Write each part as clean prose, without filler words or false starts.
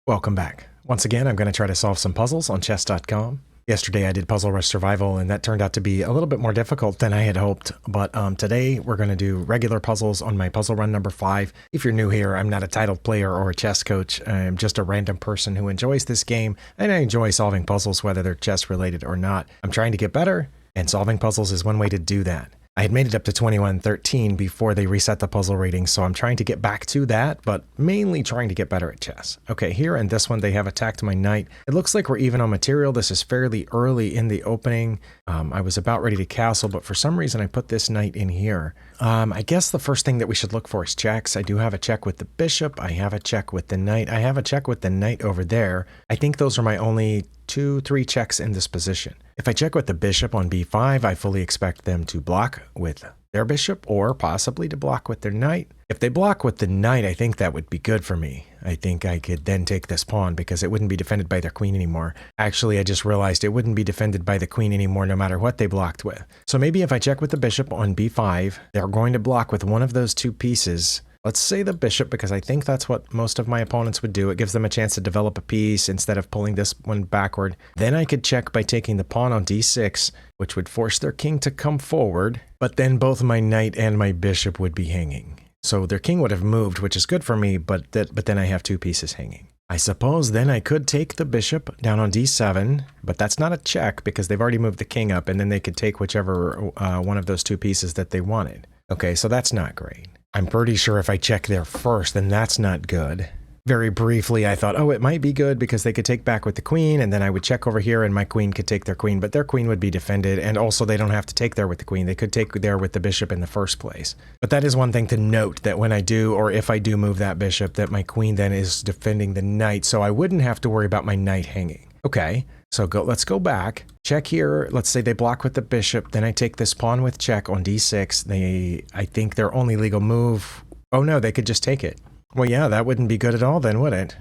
Welcome back. Once again, I'm going to try to solve some puzzles on chess.com. Yesterday I did Puzzle Rush Survival, and that turned out to be a little bit more difficult than I had hoped. But today we're going to do regular puzzles on my puzzle run number 5. If you're new here, I'm not a titled player or a chess coach. I'm just a random person who enjoys this game, and I enjoy solving puzzles whether they're chess related or not. I'm trying to get better, and solving puzzles is one way to do that. I had made it up to 2113 before they reset the puzzle rating, so I'm trying to get back to that, but mainly trying to get better at chess. Okay, here in this one, they have attacked my knight. It looks like we're even on material. This is fairly early in the opening. I was about ready to castle, but for some reason I put this knight in here. I guess the first thing that we should look for is checks. I do have a check with the bishop. I have a check with the knight. I have a check with the knight over there. I think those are my only 2-3 checks in this position. If I check with the bishop on b5, I fully expect them to block with their bishop or possibly to block with their knight. If they block with the knight, I think that would be good for me. I think I could then take this pawn because it wouldn't be defended by their queen anymore. Actually, I just realized it wouldn't be defended by the queen anymore no matter what they blocked with. So maybe if I check with the bishop on b5, they're going to block with one of those two pieces. Let's say the bishop, because I think that's what most of my opponents would do. It gives them a chance to develop a piece instead of pulling this one backward. Then I could check by taking the pawn on d6, which would force their king to come forward. But then both my knight and my bishop would be hanging. So their king would have moved, which is good for me, but then I have two pieces hanging. I suppose then I could take the bishop down on d7, but that's not a check because they've already moved the king up, and then they could take whichever one of those two pieces that they wanted. Okay, so that's not great. I'm pretty sure if I check there first, then that's not good. Very briefly, I thought, oh, it might be good because they could take back with the queen, and then I would check over here and my queen could take their queen, but their queen would be defended, and also they don't have to take there with the queen. They could take there with the bishop in the first place. But that is one thing to note, that when I do, or if I do move that bishop, that my queen then is defending the knight, so I wouldn't have to worry about my knight hanging. Okay, so let's go back. Check here. Let's say they block with the bishop. Then I take this pawn with check on d6. I think their only legal move... Oh no, they could just take it. Well, yeah, that wouldn't be good at all then, would it?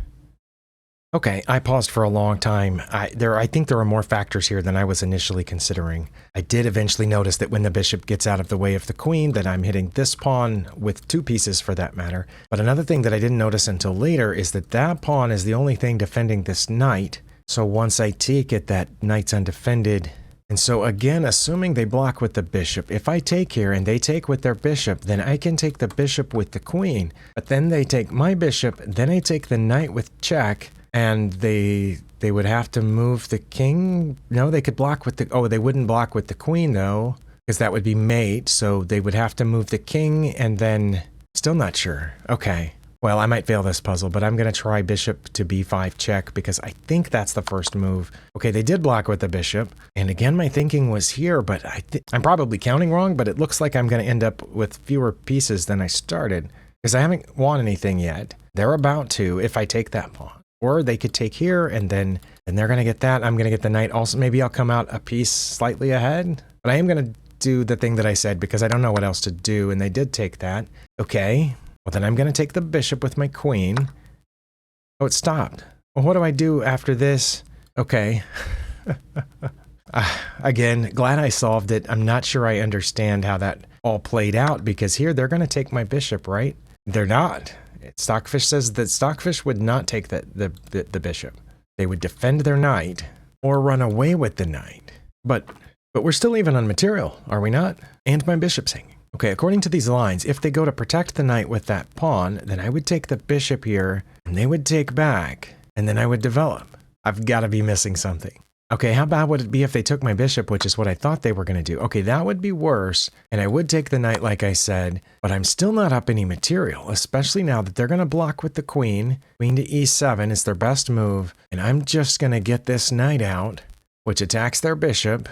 Okay, I paused for a long time. I think there are more factors here than I was initially considering. I did eventually notice that when the bishop gets out of the way of the queen, that I'm hitting this pawn with two pieces for that matter. But another thing that I didn't notice until later is that that pawn is the only thing defending this knight. So once I take it, that knight's undefended. And so again, assuming they block with the bishop, if I take here and they take with their bishop, then I can take the bishop with the queen. But then they take my bishop, then I take the knight with check, and they would have to move the king. No, they could block with the... Oh, they wouldn't block with the queen though, because that would be mate. So they would have to move the king and then... Still not sure. Okay. Well, I might fail this puzzle, but I'm going to try bishop to b5 check because I think that's the first move. Okay, they did block with the bishop. And again, my thinking was here, but I'm probably counting wrong, but it looks like I'm going to end up with fewer pieces than I started because I haven't won anything yet. They're about to if I take that pawn. Or they could take here and then they're going to get that. I'm going to get the knight also. Maybe I'll come out a piece slightly ahead, but I am going to do the thing that I said because I don't know what else to do. And they did take that. Okay. Well, then I'm going to take the bishop with my queen. Oh, it stopped. Well, what do I do after this? Okay. Again, glad I solved it. I'm not sure I understand how that all played out because here they're going to take my bishop, right? They're not. Stockfish says that Stockfish would not take the bishop. They would defend their knight or run away with the knight. But we're still even on material, are we not? And my bishop's hanging. Okay, according to these lines, if they go to protect the knight with that pawn, then I would take the bishop here, and they would take back, and then I would develop. I've got to be missing something. Okay, how bad would it be if they took my bishop, which is what I thought they were going to do? Okay, that would be worse, and I would take the knight like I said, but I'm still not up any material, especially now that they're going to block with the queen. Queen to e7 is their best move, and I'm just going to get this knight out, which attacks their bishop.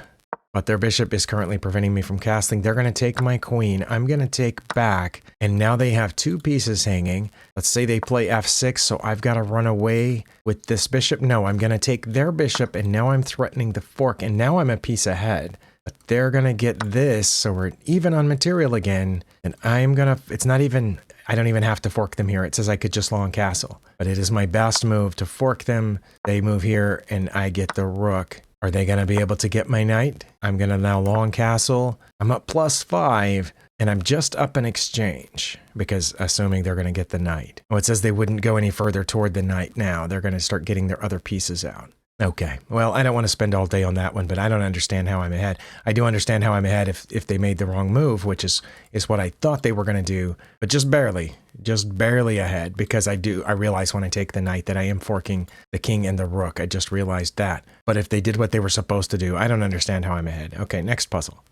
But their bishop is currently preventing me from castling. They're going to take my queen. I'm going to take back. And now they have two pieces hanging. Let's say they play f6, so I've got to run away with this bishop. No, I'm going to take their bishop, and now I'm threatening the fork, and now I'm a piece ahead. But they're going to get this, so we're even on material again. And I'm going to... It's not even... I don't even have to fork them here. It says I could just long castle. But it is my best move to fork them. They move here, and I get the rook. Are they going to be able to get my knight? I'm going to now long castle. I'm up +5. And I'm just up an exchange because assuming they're going to get the knight. Oh, it says they wouldn't go any further toward the knight now. They're going to start getting their other pieces out. Okay, well, I don't want to spend all day on that one, but I don't understand how I'm ahead. I do understand how I'm ahead if they made the wrong move, which is what I thought they were going to do, but just barely ahead, because I realize when I take the knight that I am forking the king and the rook. I just realized that. But if they did what they were supposed to do, I don't understand how I'm ahead. Okay, next puzzle.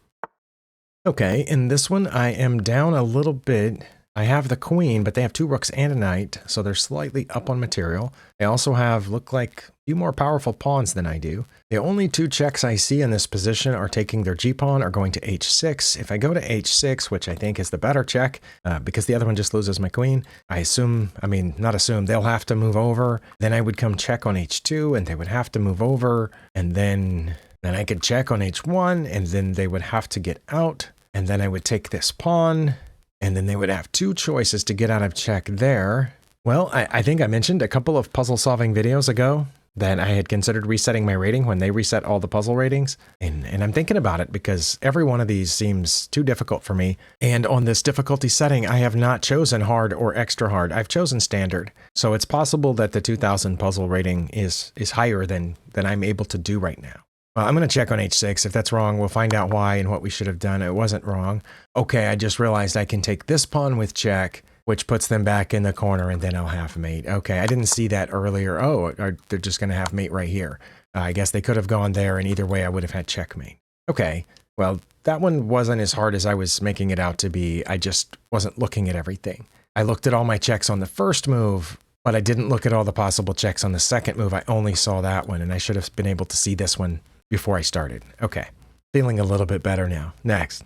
Okay, in this one, I am down a little bit. I have the queen, but they have 2 rooks and a knight, so they're slightly up on material. They also look like a few more powerful pawns than I do. The only 2 checks I see in this position are taking their g-pawn or going to h6. If I go to h6, which I think is the better check, because the other one just loses my queen, they'll have to move over. Then I would come check on h2, and they would have to move over, and then I could check on h1, and then they would have to get out, and then I would take this pawn, and then they would have 2 choices to get out of check there. Well, I think I mentioned a couple of puzzle solving videos ago that I had considered resetting my rating when they reset all the puzzle ratings. And I'm thinking about it because every one of these seems too difficult for me. And on this difficulty setting, I have not chosen hard or extra hard. I've chosen standard. So it's possible that the 2000 puzzle rating is higher than I'm able to do right now. I'm going to check on h6. If that's wrong, we'll find out why and what we should have done. It wasn't wrong. Okay, I just realized I can take this pawn with check, which puts them back in the corner, and then I'll have mate. Okay, I didn't see that earlier. Oh, they're just going to have mate right here. I guess they could have gone there, and either way I would have had checkmate. Okay, well, that one wasn't as hard as I was making it out to be. I just wasn't looking at everything. I looked at all my checks on the first move, but I didn't look at all the possible checks on the second move. I only saw that one, and I should have been able to see this one before I started. Okay, feeling a little bit better now. Next.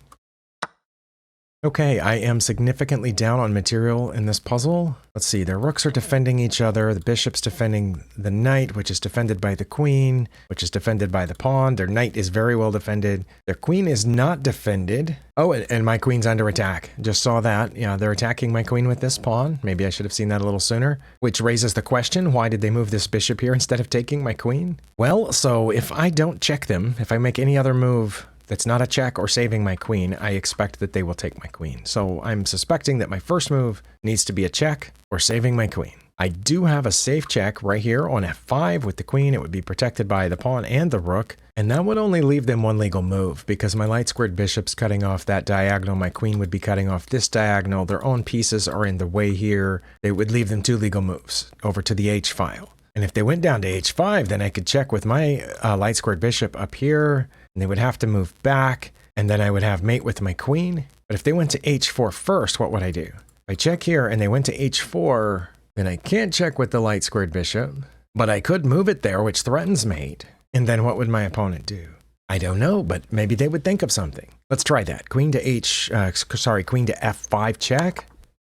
Okay, I am significantly down on material in this puzzle. Let's see, their rooks are defending each other. The bishop's defending the knight, which is defended by the queen, which is defended by the pawn. Their knight is very well defended. Their queen is not defended. Oh, and my queen's under attack. Just saw that. Yeah, they're attacking my queen with this pawn. Maybe I should have seen that a little sooner. Which raises the question, why did they move this bishop here instead of taking my queen? Well, so if I don't check them, if I make any other move that's not a check or saving my queen, I expect that they will take my queen. So I'm suspecting that my first move needs to be a check or saving my queen. I do have a safe check right here on f5 with the queen. It would be protected by the pawn and the rook, and that would only leave them 1 legal move because my light squared bishop's cutting off that diagonal. My queen would be cutting off this diagonal. Their own pieces are in the way here. It would leave them 2 legal moves over to the h file. And if they went down to h5, then I could check with my light squared bishop up here, and they would have to move back, and then I would have mate with my queen. But if they went to h4 first, what would I do? If I check here and they went to h4, then I can't check with the light squared bishop, but I could move it there, which threatens mate. And then what would my opponent do? I don't know, but maybe they would think of something. Let's try that. Queen to f5 check.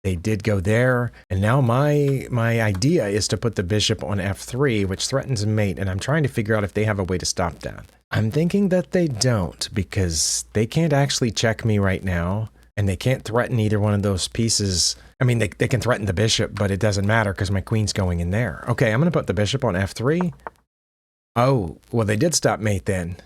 They did go there, and now my idea is to put the bishop on f3, which threatens mate, and I'm trying to figure out if they have a way to stop that. I'm thinking that they don't, because they can't actually check me right now, and they can't threaten either one of those pieces. I mean, they can threaten the bishop, but it doesn't matter because my queen's going in there. Okay, I'm going to put the bishop on f3. Oh, well, they did stop mate then.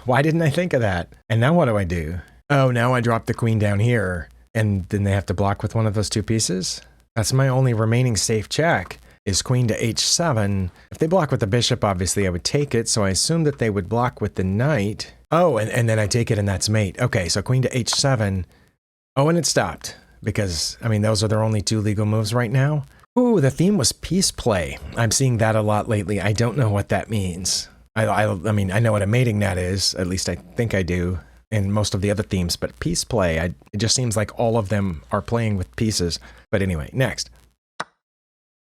Why didn't I think of that? And now what do I do? Oh, now I drop the queen down here. And then they have to block with one of those 2 pieces? That's my only remaining safe check, is queen to h7. If they block with the bishop, obviously I would take it, so I assume that they would block with the knight. Oh, and then I take it and that's mate. Okay, so queen to h7. Oh, and it stopped, because, I mean, those are their only 2 legal moves right now. Ooh, the theme was peace play. I'm seeing that a lot lately. I don't know what that means. I mean, I know what a mating net is, at least I think I do. In most of the other themes, but peace play, it just seems like all of them are playing with pieces. But anyway, next.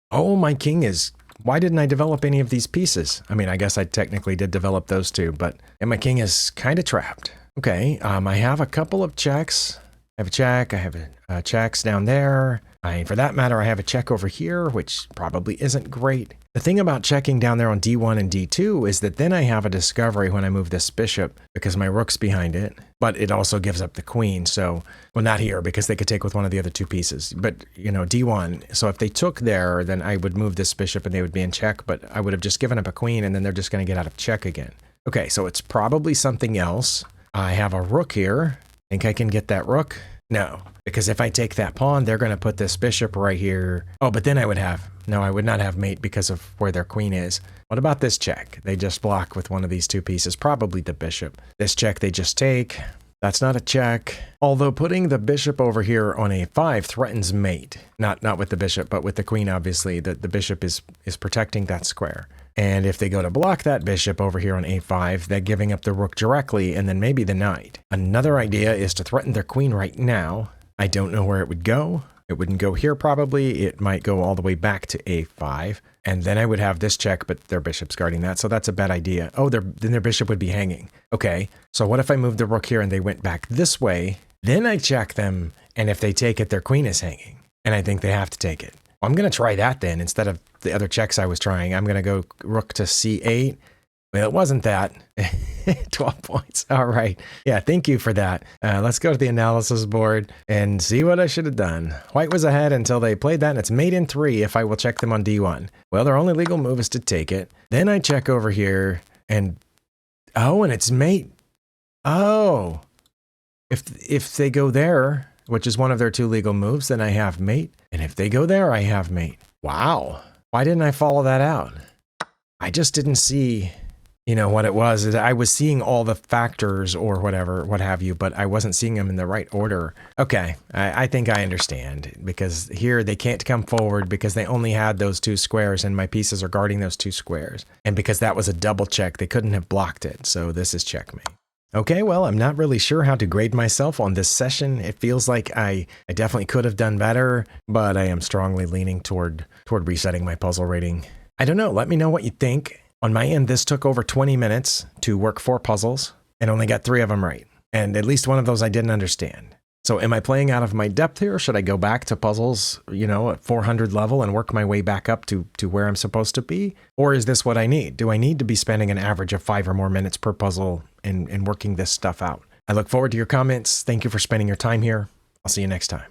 Oh, my king is... Why didn't I develop any of these pieces? I mean, I guess I technically did develop those 2, and my king is kind of trapped. Okay, I have a couple of checks. I have a check, I have checks down there. For that matter, I have a check over here, which probably isn't great. The thing about checking down there on d1 and d2 is that then I have a discovery when I move this bishop because my rook's behind it, but it also gives up the queen. So, well, not here because they could take with one of the other 2 pieces, but d1. So if they took there, then I would move this bishop and they would be in check, but I would have just given up a queen and then they're just going to get out of check again. Okay, so it's probably something else. I have a rook here. Think I can get that rook? No, because if I take that pawn, they're going to put this bishop right here. Oh, but then I would have, no, I would not have mate because of where their queen is. What about this check? They just block with one of these two pieces, probably the bishop. This check they just take. That's not a check. Although putting the bishop over here on a5 threatens mate. Not with the bishop, but with the queen, obviously. The bishop is protecting that square. And if they go to block that bishop over here on a5, they're giving up the rook directly and then maybe the knight. Another idea is to threaten their queen right now. I don't know where it would go. It wouldn't go here probably. It might go all the way back to a5. And then I would have this check, but their bishop's guarding that, so that's a bad idea. Oh, then their bishop would be hanging. Okay, so what if I moved the rook here and they went back this way? Then I check them, and if they take it, their queen is hanging. And I think they have to take it. I'm going to try that then, instead of the other checks I was trying. I'm going to go rook to c8. Well, it wasn't that. 12 points. All right. Yeah, thank you for that. Let's go to the analysis board and see what I should have done. White was ahead until they played that, and it's mate in 3 if I will check them on d1. Well, their only legal move is to take it. Then I check over here, and oh, and it's mate. Oh. If they go there, which is one of their two legal moves, then I have mate. And if they go there, I have mate. Wow. Why didn't I follow that out? I just didn't see... You know, what it was, I was seeing all the factors or whatever, what have you, but I wasn't seeing them in the right order. Okay, I think I understand, because here they can't come forward because they only had those two squares and my pieces are guarding those two squares. And because that was a double check, they couldn't have blocked it, so this is checkmate. Okay, well, I'm not really sure how to grade myself on this session. It feels like I definitely could have done better, but I am strongly leaning toward resetting my puzzle rating. I don't know, let me know what you think. On my end, this took over 20 minutes to work 4 puzzles and only got 3 of them right. And at least one of those I didn't understand. So am I playing out of my depth here? Should I go back to puzzles, you know, at 400 level and work my way back up to where I'm supposed to be? Or is this what I need? Do I need to be spending an average of 5 or more minutes per puzzle and working this stuff out? I look forward to your comments. Thank you for spending your time here. I'll see you next time.